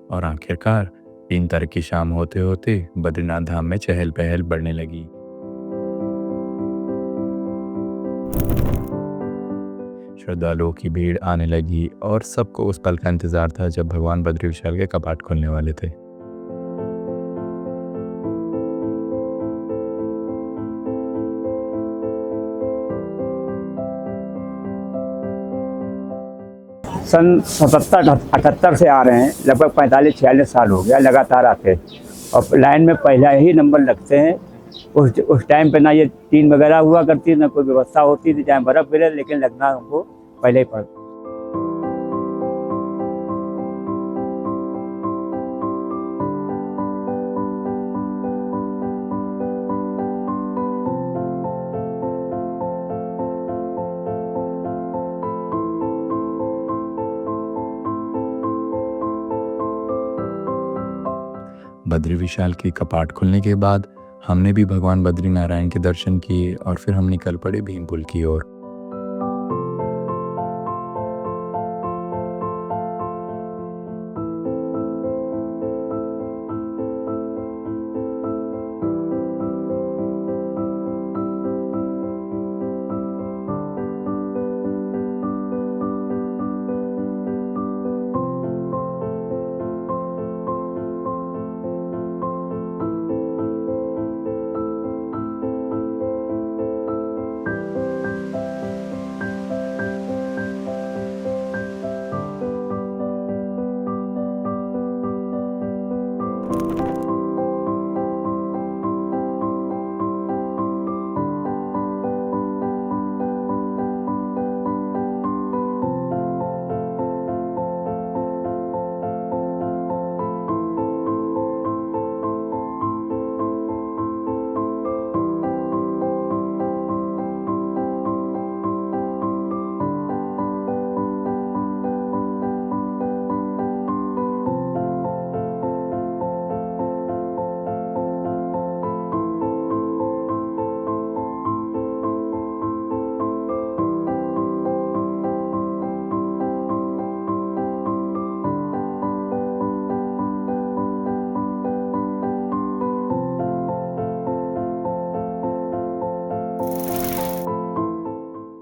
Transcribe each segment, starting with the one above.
और आखिरकार 3 तारीख की शाम होते होते बद्रीनाथ धाम में चहल पहल बढ़ने लगी। श्रद्धालुओं की भीड़ आने लगी और सबको उस पल का इंतजार था जब भगवान बद्री विशाल के कपाट खुलने वाले थे। सन 77-78 से आ रहे हैं, लगभग 45-46 साल हो गया लगातार आते हैं और लाइन में पहला ही नंबर लगते हैं। उस टाइम पे ना ये टीन वगैरह हुआ करती, ना कोई व्यवस्था होती थी, चाहे बर्फ गिरे, लेकिन लगना हमको पहले ही पड़ता। बद्री विशाल के कपाट खुलने के बाद हमने भी भगवान बद्री नारायण के दर्शन किए और फिर हम निकल पड़े भीम पुल की ओर।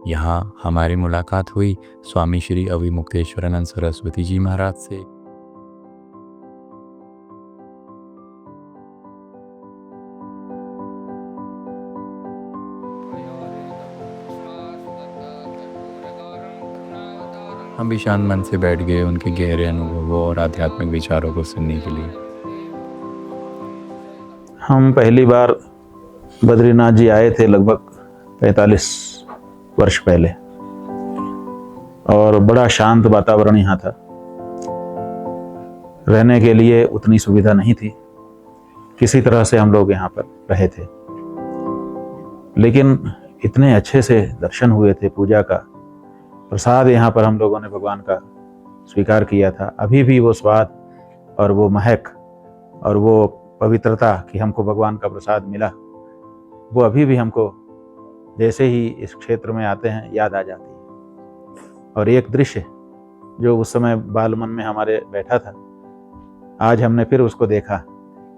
यहाँ हमारी मुलाकात हुई स्वामी श्री अविमुक्तेश्वरानंद सरस्वती जी महाराज से। हम भी शांत मन से बैठ गए उनके गहरे अनुभवों और आध्यात्मिक विचारों को सुनने के लिए। हम पहली बार बद्रीनाथ जी आए थे लगभग 45 वर्ष पहले और बड़ा शांत वातावरण यहाँ था। रहने के लिए उतनी सुविधा नहीं थी, किसी तरह से हम लोग यहाँ पर रहे थे, लेकिन इतने अच्छे से दर्शन हुए थे। पूजा का प्रसाद यहाँ पर हम लोगों ने भगवान का स्वीकार किया था। अभी भी वो स्वाद और वो महक और वो पवित्रता कि हमको भगवान का प्रसाद मिला, वो अभी भी हमको जैसे ही इस क्षेत्र में आते हैं याद आ जाती है। और एक दृश्य जो उस समय बाल मन में हमारे बैठा था, आज हमने फिर उसको देखा।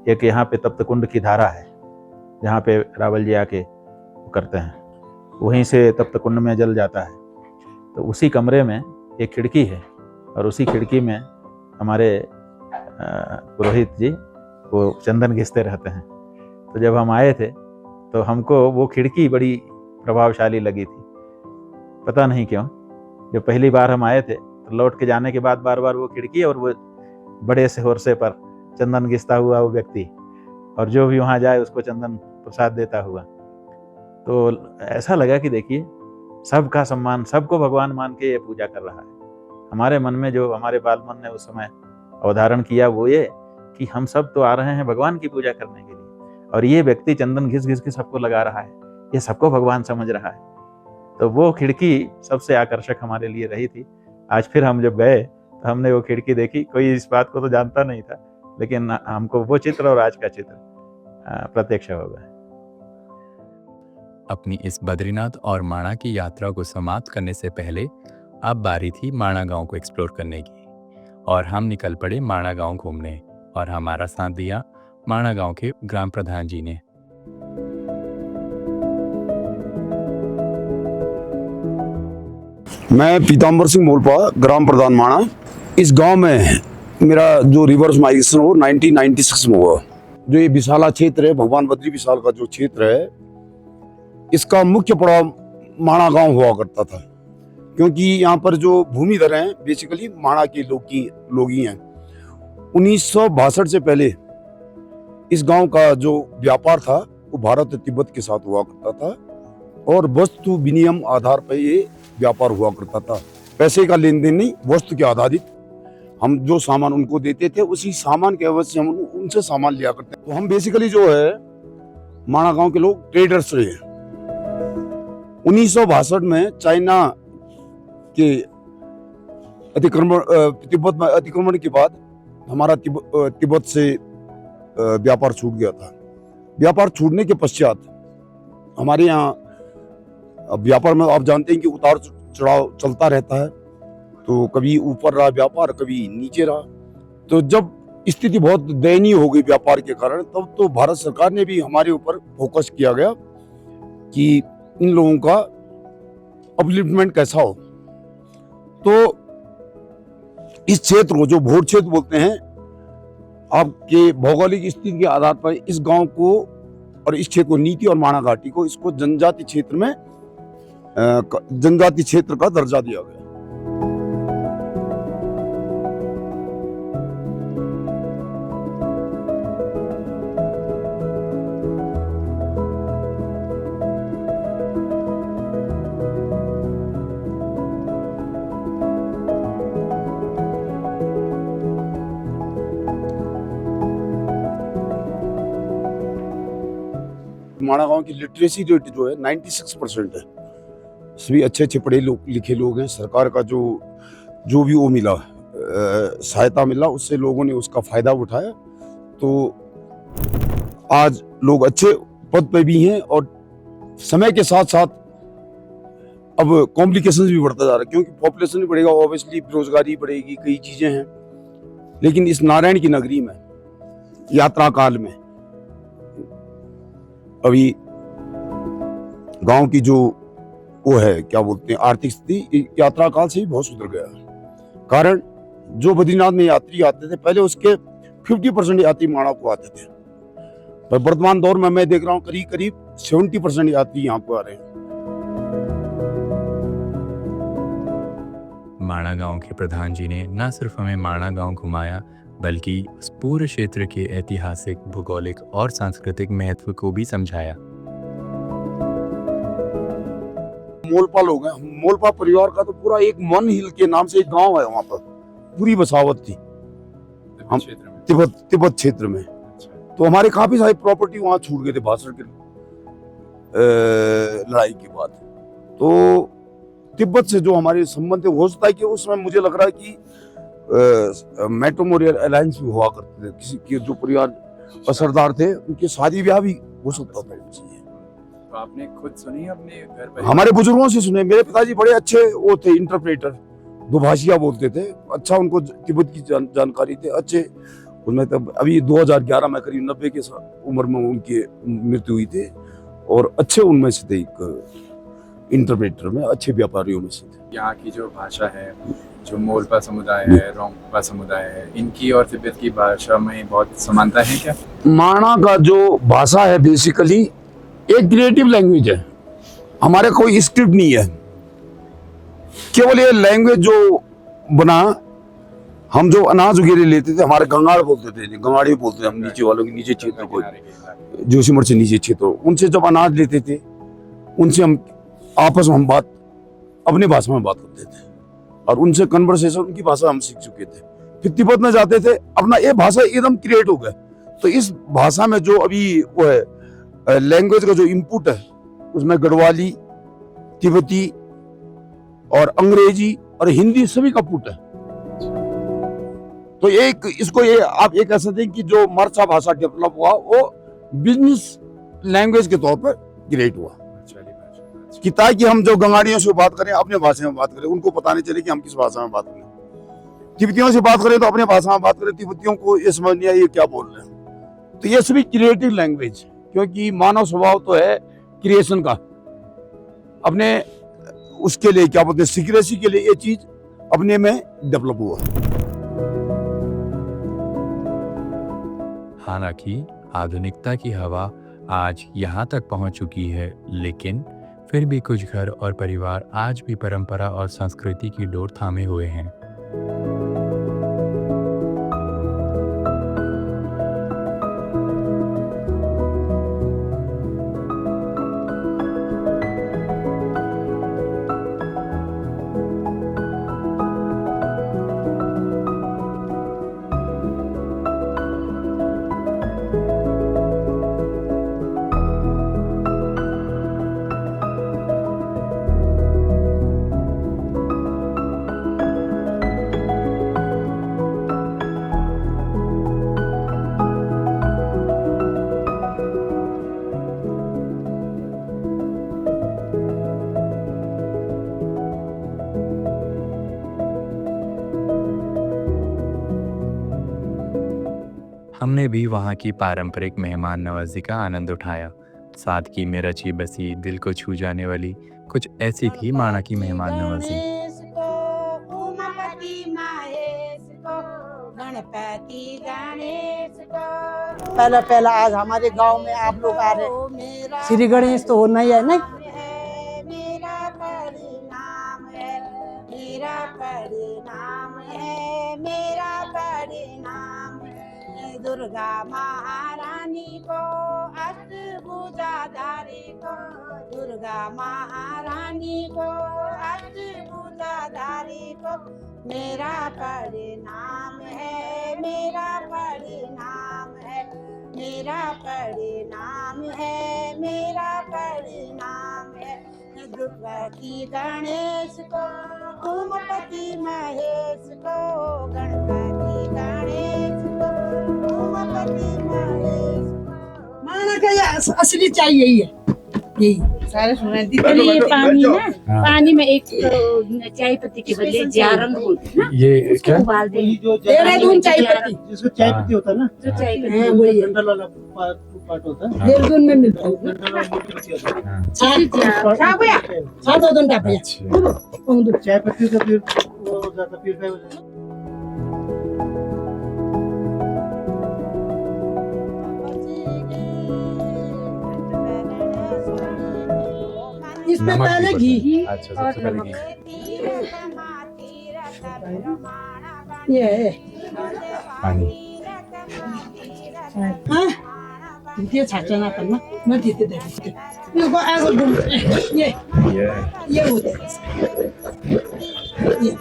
एक यहाँ पे तप्त कुंड की धारा है जहाँ पे रावल जी आके करते हैं, वहीं से तप्त कुंड में जल जाता है। तो उसी कमरे में एक खिड़की है और उसी खिड़की में हमारे पुरोहित जी वो चंदन घिसते रहते हैं। तो जब हम आए थे तो हमको वो खिड़की बड़ी प्रभावशाली लगी थी, पता नहीं क्यों। जब पहली बार हम आए थे तो लौट के जाने के बाद बार बार वो खिड़की और वो बड़े से होरसे पर चंदन घिसता हुआ वो व्यक्ति, और जो भी वहाँ जाए उसको चंदन प्रसाद देता हुआ, तो ऐसा लगा कि देखिए सबका सम्मान, सबको भगवान मान के ये पूजा कर रहा है। हमारे मन में जो हमारे बाल मन ने उस समय अवधारण किया वो ये कि हम सब तो आ रहे हैं भगवान की पूजा करने के लिए, और ये व्यक्ति चंदन घिस घिस के सबको लगा रहा है, ये सबको भगवान समझ रहा है। तो वो खिड़की सबसे आकर्षक हमारे लिए रही थी। आज फिर हम जब गए तो हमने वो खिड़की देखी। कोई इस बात को तो जानता नहीं था, लेकिन हमको वो चित्र और आज का चित्र प्रत्यक्ष हो गया। अपनी इस बद्रीनाथ और माणा की यात्रा को समाप्त करने से पहले अब बारी थी माणा गांव को एक्सप्लोर करने की। और हम निकल पड़े माणा गांव घूमने। और हमारा साथ दिया माणा गांव के ग्राम प्रधान जी ने। मैं पीताम्बर सिंह मोलपा, ग्राम प्रधान माणा। इस गांव में मेरा जो रिवर्स माइग्रेशन हो 1996 में हुआ। जो ये विशाला क्षेत्र है, भगवान बद्री विशाल का जो क्षेत्र है, इसका मुख्य पड़ाव माणा गांव हुआ करता था, क्योंकि यहाँ पर जो भूमिधर हैं बेसिकली माणा के लोग ही हैं। 1962 से पहले इस गांव का जो व्यापार था वो भारत और तिब्बत के साथ हुआ करता था, और वस्तु विनिमय आधार पर ये व्यापार हुआ करता था। पैसे का लेन देन नहीं, वस्तु के आधारित हम जो सामान उनको देते थे उसी सामान के एवज से हम उनसे सामान लिया करते हैं। तो हम बेसिकली जो है माणा गांव के लोग ट्रेडर्स रहे हैं। 1962 में चाइना के तिब्बत में अतिक्रमण के बाद हमारा तिब्बत से व्यापार छूट गया था। व्यापार छूटने के पश्चात हमारे यहाँ व्यापार में आप जानते हैं कि उतार चढ़ाव चलता रहता है, तो कभी ऊपर रहा व्यापार, कभी नीचे रहा। तो जब स्थिति बहुत दयनीय हो गई व्यापार के कारण, तब तो भारत सरकार ने भी हमारे ऊपर फोकस किया गया कि इन लोगों का अपलिफ्टमेंट कैसा हो। तो इस क्षेत्र को, जो भोट क्षेत्र बोलते हैं, आपके भौगोलिक स्थिति के आधार पर इस गांव को और इस क्षेत्र को, नीति और माणा घाटी को, इसको जनजाति क्षेत्र में जनजाति क्षेत्र का दर्जा दिया गया। माणा गांव की लिटरेसी रेट जो है 96% है। सभी अच्छे पढ़े लिखे लोग हैं। सरकार का जो भी वो मिला, सहायता मिला, उससे लोगों ने उसका फायदा उठाया। तो आज लोग अच्छे पद पे भी हैं, और समय के साथ साथ अब कॉम्प्लिकेशंस भी बढ़ता जा रहा है, क्योंकि पॉपुलेशन भी बढ़ेगा, ऑब्वियसली बेरोजगारी बढ़ेगी, कई चीजें हैं। लेकिन इस नारायण की नगरी में यात्रा काल में अभी गांव की जो वो है, क्या बोलते हैं, आर्थिक स्थिति यात्रा काल से ही बहुत सुधर गया। कारण जो बद्रीनाथ में यात्री आते थे पहले, उसके 50% यात्री माणा को आते थे, पर वर्तमान दौर में मैं देख रहा हूँ करीब 70% यात्री यहाँ को आ रहे हैं। माणा गांव के प्रधान जी ने न सिर्फ हमें माणा गांव घुमाया, बल्कि उस पूरे क्षेत्र के ऐतिहासिक, भूगोलिक और सांस्कृतिक महत्व को भी समझाया। मोलपा लोग हैं, मोलपा परिवार का तो पूरा एक मन हिल के नाम से एक गांव है, वहां पर पूरी बसावट थी हम तिब्बत क्षेत्र में। तो हमारे काफी सारी प्रॉपर्टी वहां छूट गए थे भाषण के लड़ाई के बाद। तो तिब्बत से जो हमारे संबंध हो सकता है कि उसमें मुझे लग रहा है कि मैट्रिमोनियल अलायंस भी हुआ करते थे। किसी के जो परिवार असरदार थे उनके शादी ब्याह भी हो सकता था। तो आपने खुद सुनी अपने घर पर? हमारे बुजुर्गों से सुने। मेरे पिताजी बड़े अच्छे वो थे, इंटरप्रेटर, दुभाषिया बोलते थे। अच्छा उनको तिब्बत की जानकारी थे अच्छे। उनमें तब अभी 2011 में करीब 90 के उम्र में उनकी मृत्यु हुई थी, और अच्छे उनमें से थे, एक इंटरप्रेटर में अच्छे व्यापारियों में से थे। यहाँ की जो भाषा है, जो मोलपा समुदाय है, रोंगपा समुदाय है, इनकी और तिब्बत की भाषा में बहुत समानता है क्या? माणा का जो भाषा है बेसिकली एक क्रिएटिव लैंग्वेज है। हमारे कोई स्क्रिप्ट नहीं है, केवल ये लैंग्वेज जो बना। हम जो अनाज वगैरह लेते थे, हमारे गंगाड़ बोलते थे, गंगाड़ी बोलते थे हम नीचे वालों के, नीचे क्षेत्र को, जोशीमठ से नीचे क्षेत्र, उनसे जब अनाज लेते थे, उनसे हम आपस में हम बात अपनी भाषा में बात करते थे, और उनसे कन्वर्सेशन उनकी भाषा हम सीख चुके थे। फिर तिब्बत में जाते थे, अपना ये भाषा एकदम क्रिएट हो गया। तो इस भाषा में जो अभी वो है लैंग्वेज का जो इनपुट है, उसमें गढ़वाली, तिब्बती और अंग्रेजी और हिंदी सभी का पुट है। तो एक इसको ये आप ये कह सकते हैं कि जो मरचा भाषा डेवलप हुआ वो बिजनेस लैंग्वेज के तौर पर क्रिएट हुआ, कि ताकि हम जो गंगाड़ियों से बात करें अपने भाषा में बात करें, उनको पता नहीं चले कि हम किस भाषा में बात करें। तिब्बतियों से बात करें तो अपने भाषा में बात करें, तिब्बतियों को ये समझ नहीं आया ये क्या बोल रहे हैं। तो ये सभी क्रिएटिव लैंग्वेज, क्योंकि मानव स्वभाव तो है क्रिएशन का, अपने उसके लिए क्या बोलते हैं सिक्रेसी के लिए ये चीज अपने में डेवलप हुआ। हालांकि आधुनिकता की हवा आज यहाँ तक पहुँच चुकी है, लेकिन फिर भी कुछ घर और परिवार आज भी परंपरा और संस्कृति की डोर थामे हुए हैं। हमने भी वहाँ की पारंपरिक मेहमान नवाजी का आनंद उठाया। साथ की में रची बसी दिल को छू जाने वाली कुछ ऐसी थी माणा की मेहमान नवाजी। पहला पहला आज हमारे गांव में आप लोग आ रहे, श्री गणेश तो होना ही है ना। मेरा परिणाम है, मेरा परिणाम है, मेरा परिणाम है। दुर्गा महारानी को अष्टभुजाधारी को, दुर्गा महारानी को अष्टभुजाधारी को मेरा परिणाम है, मेरा परिणाम है, मेरा परिणाम है, मेरा परिणाम है। दुर्गा की गणेश को, उमापति महेश को, गणपति गणेश को, उमापति महेश को। माना का ये असली चाहिए ही है, यही सारे सुना दीदी। ये पानी ना, पानी में एक चाय पत्ती के बदले जारंग बोलते हैं ना, ये क्या उबाल देंगे। देहरादून चाय पत्ती, जिसको चाय पत्ती होता है ना, जो चाय पत्ती हाँ, वही है। डंडल वाला पार्ट होता है। देहरादून में मिलता है। सात दो घंटा पे चाय पत्ती से फिर वो ज्यादा प्यूरिफाई हो जाता है। इसमें पहले घी अच्छा, सबसे पहले घी। ये है पानी। हाँ ये छाछा ना करना, मैं देते देते इसको ऐसे घूम ये होता है ये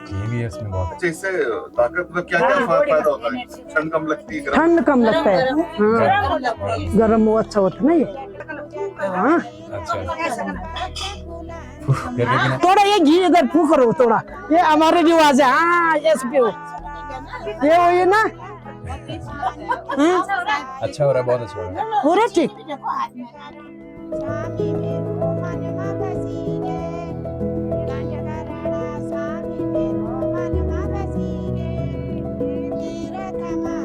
घी भी है इसमें बहुत। अच्छा, इससे ताकत में क्या क्या फायदा होता है? ठंड कम लगती है, ठंड कम लगता है। हाँ गर्म वो अच्छा होता है ना ये। हाँ अच्छा, थोड़ा ये घी इधर फूक करो थोड़ा, ये हमारे रिवाज है। हाँ ये पियो, ये हो ये ना। हाँ अच्छा हो रहा है, बहुत अच्छा हो रहा है। हो रहा ठीक। तीरथ